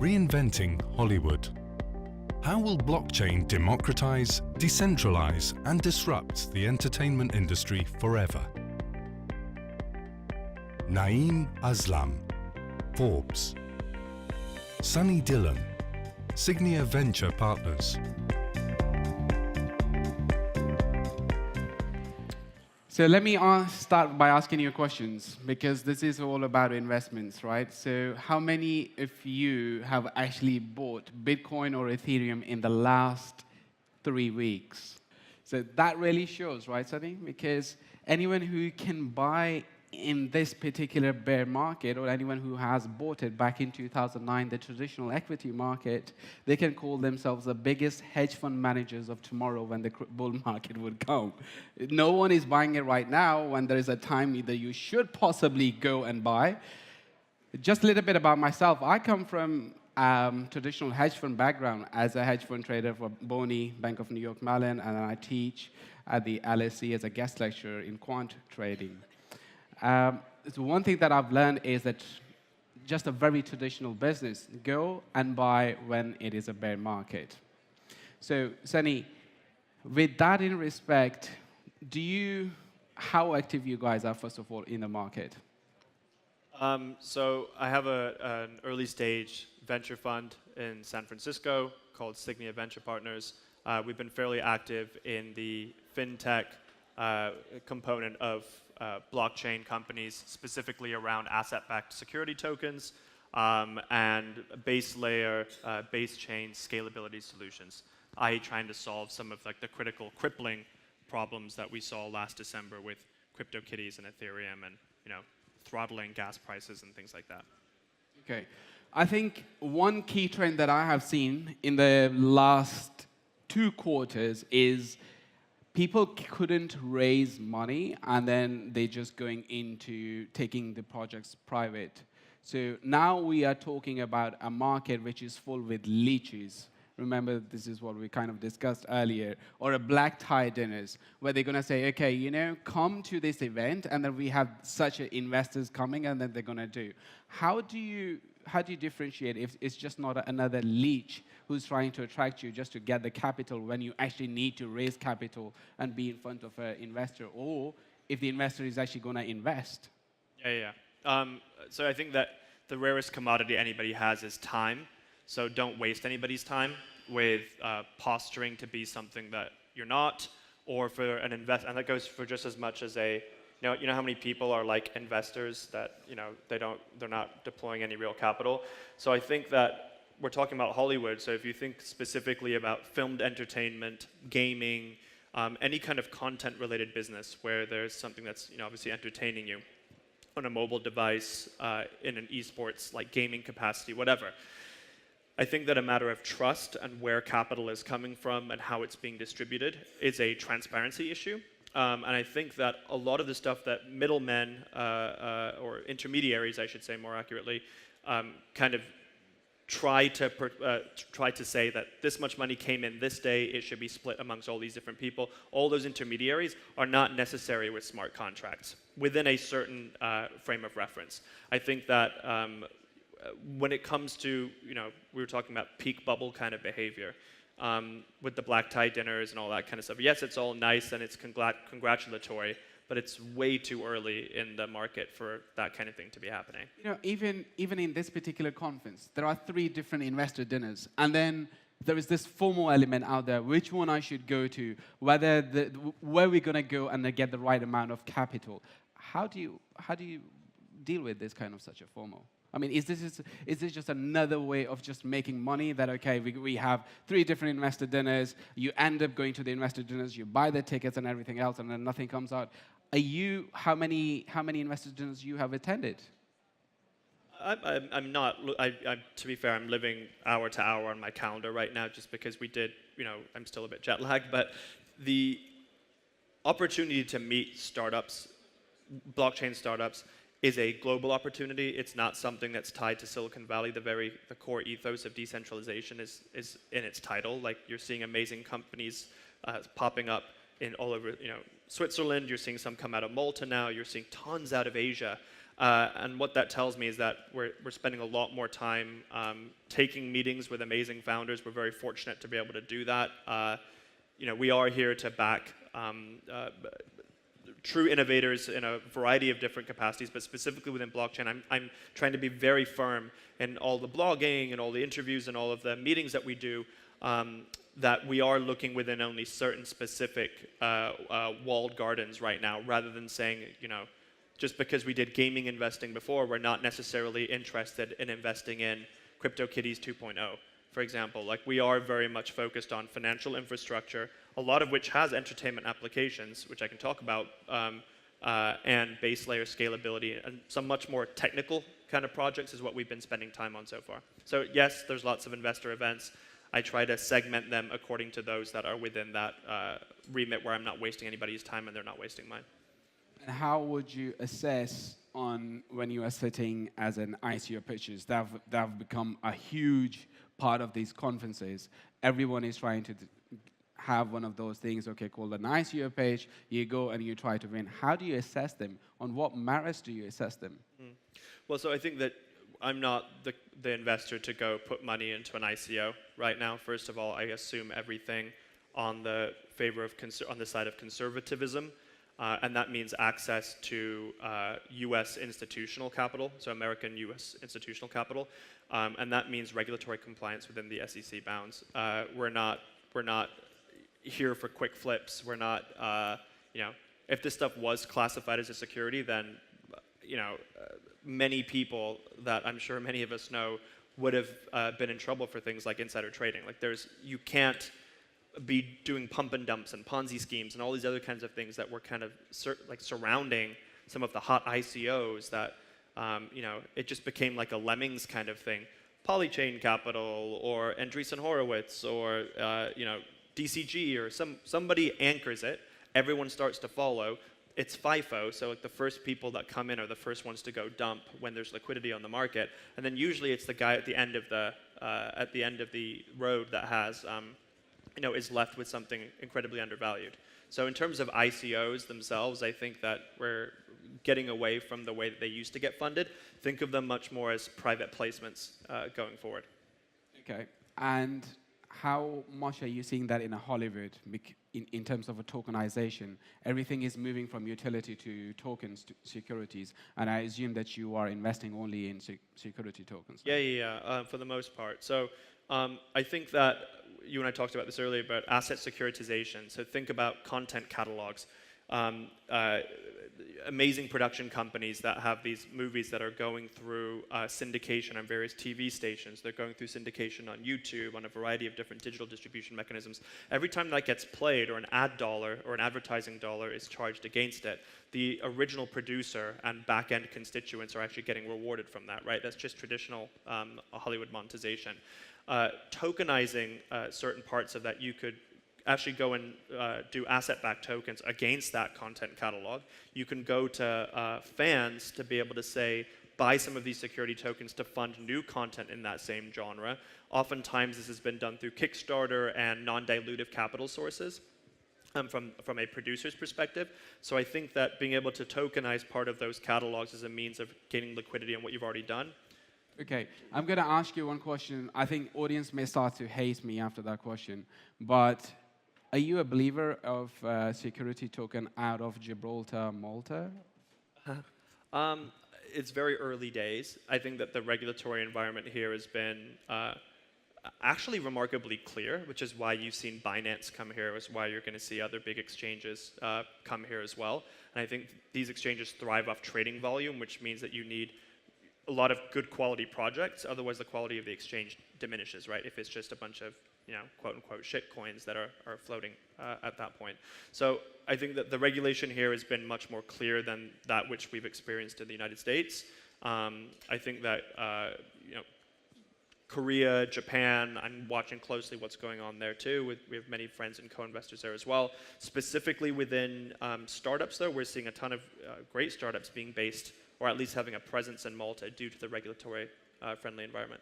Reinventing Hollywood. How will blockchain democratise, decentralise and disrupt the entertainment industry forever? Naeem Aslam, Forbes. Sunny Dhillon, Signia Venture Partners. So let me start by asking you questions, because this is all about investments, right? So how many of you have actually bought Bitcoin or Ethereum in the last 3 weeks? So that really shows, right, Sunny? Because anyone who can buy in this particular bear market, or anyone who has bought it back in 2009, the traditional equity market, they can call themselves the biggest hedge fund managers of tomorrow when the bull market would come. No one is buying it right now when there is a time that you should possibly go and buy. Just a little bit about myself. I come from traditional hedge fund background as a hedge fund trader for Boney, Bank of New York Mellon, and I teach at the LSE as a guest lecturer in quant trading. So one thing that I've learned is that just a very traditional business, go and buy when it is a bear market. So, Sunny, with that in respect, how active you guys are, first of all, in the market? So I have an early stage venture fund in San Francisco called Signia Venture Partners. We've been fairly active in the fintech component of blockchain companies, specifically around asset-backed security tokens and base layer, base chain scalability solutions, i.e. trying to solve some of the critical crippling problems that we saw last December with CryptoKitties and Ethereum and throttling gas prices and things like that. Okay. I think one key trend that I have seen in the last 2 quarters is people couldn't raise money, and then they're just going into taking the projects private. So now we are talking about a market which is full with leeches. Remember, this is what we kind of discussed earlier. Or a black tie dinners, where they're going to say, okay, come to this event, and then we have such investors coming, and then they're going to do. How do you differentiate if it's just not another leech who's trying to attract you just to get the capital when you actually need to raise capital and be in front of an investor, or if the investor is actually going to invest? Yeah. So I think that the rarest commodity anybody has is time. So don't waste anybody's time with posturing to be something that you're not, or for an invest. And that goes for just as much as you know how many people are like investors that they're not deploying any real capital. So I think that we're talking about Hollywood. So if you think specifically about filmed entertainment, gaming, any kind of content-related business where there's something that's obviously entertaining you on a mobile device, in an esports like gaming capacity, whatever. I think that a matter of trust and where capital is coming from and how it's being distributed is a transparency issue. And I think that a lot of the stuff that middlemen, or intermediaries, I should say more accurately, kind of try to say that this much money came in this day, it should be split amongst all these different people. All those intermediaries are not necessary with smart contracts within a certain frame of reference. I think that when it comes to, we were talking about peak bubble kind of behavior, with the black tie dinners and all that kind of stuff. Yes, it's all nice and it's congratulatory, but it's way too early in the market for that kind of thing to be happening. Even in this particular conference, there are 3 different investor dinners, and then there is this FOMO element out there. Which one I should go to? Where we're going to go and get the right amount of capital? How do you deal with this kind of such a FOMO? I mean, is this just another way of just making money that, okay, we have 3 different investor dinners, you end up going to the investor dinners, you buy the tickets and everything else, and then nothing comes out? How many investor dinners you have attended? I'm not, to be fair, I'm living hour to hour on my calendar right now just because we did, I'm still a bit jet lagged, but the opportunity to meet startups, blockchain startups, is a global opportunity. It's not something that's tied to Silicon Valley. The core ethos of decentralization is in its title. Like, you're seeing amazing companies popping up in all over, Switzerland. You're seeing some come out of Malta now. You're seeing tons out of Asia. And what that tells me is that we're spending a lot more time taking meetings with amazing founders. We're very fortunate to be able to do that. We are here to back true innovators in a variety of different capacities, but specifically within blockchain, I'm trying to be very firm in all the blogging and all the interviews and all of the meetings that we do, that we are looking within only certain specific walled gardens right now, rather than saying, just because we did gaming investing before, we're not necessarily interested in investing in CryptoKitties 2.0, for example. Like, we are very much focused on financial infrastructure, a lot of which has entertainment applications, which I can talk about, and base layer scalability, and some much more technical kind of projects is what we've been spending time on so far. So yes, there's lots of investor events. I try to segment them according to those that are within that remit where I'm not wasting anybody's time and they're not wasting mine. And how would you assess on when you are sitting as an ICO pitches? That have become a huge part of these conferences. Everyone is trying to have one of those things, okay, called an ICO page. You go and you try to win. How do you assess them? On what merits do you assess them? Well, so I think that I'm not the investor to go put money into an ICO right now. First of all, I assume everything on the on the side of conservatism. And that means access to US institutional capital, so American US institutional capital. And that means regulatory compliance within the SEC bounds. We're not here for quick flips. We're not, if this stuff was classified as a security, then, many people that I'm sure many of us know would have been in trouble for things like insider trading. Like, you can't be doing pump and dumps and Ponzi schemes and all these other kinds of things that were kind of surrounding some of the hot ICOs that, it just became like a lemmings kind of thing. Polychain Capital or Andreessen Horowitz or, DCG or somebody anchors it, everyone starts to follow. It's FIFO, so like the first people that come in are the first ones to go dump when there's liquidity on the market, and then usually it's the guy at the end of the road that has is left with something incredibly undervalued. So in terms of ICOs themselves, I think that we're getting away from the way that they used to get funded. Think of them much more as private placements going forward. Okay, and how much are you seeing that in Hollywood in terms of a tokenization? Everything is moving from utility to tokens to securities, and I assume that you are investing only in security tokens. Yeah, for the most part. So I think that you and I talked about this earlier, about asset securitization. So think about content catalogs. Amazing production companies that have these movies that are going through syndication on various TV stations. They're going through syndication on YouTube, on a variety of different digital distribution mechanisms. Every time that gets played, or an ad dollar or an advertising dollar is charged against it, the original producer and back-end constituents are actually getting rewarded from that, right? That's just traditional Hollywood monetization. Tokenizing certain parts of that, you could actually go and do asset-backed tokens against that content catalog. You can go to fans to be able to say, buy some of these security tokens to fund new content in that same genre. Oftentimes this has been done through Kickstarter and non-dilutive capital sources from a producer's perspective. So I think that being able to tokenize part of those catalogs is a means of gaining liquidity on what you've already done. Okay, I'm going to ask you one question. I think audience may start to hate me after that question, but are you a believer of security token out of Gibraltar, Malta? It's very early days. I think that the regulatory environment here has been actually remarkably clear, which is why you've seen Binance come here, is why you're going to see other big exchanges come here as well. And I think these exchanges thrive off trading volume, which means that you need a lot of good quality projects, otherwise the quality of the exchange diminishes, right? If it's just a bunch of, quote unquote shit coins that are floating at that point. So I think that the regulation here has been much more clear than that which we've experienced in the United States. I think that, Korea, Japan, I'm watching closely what's going on there too. We have many friends and co-investors there as well. Specifically within startups though, we're seeing a ton of great startups being based, or at least having a presence in Malta due to the regulatory friendly environment.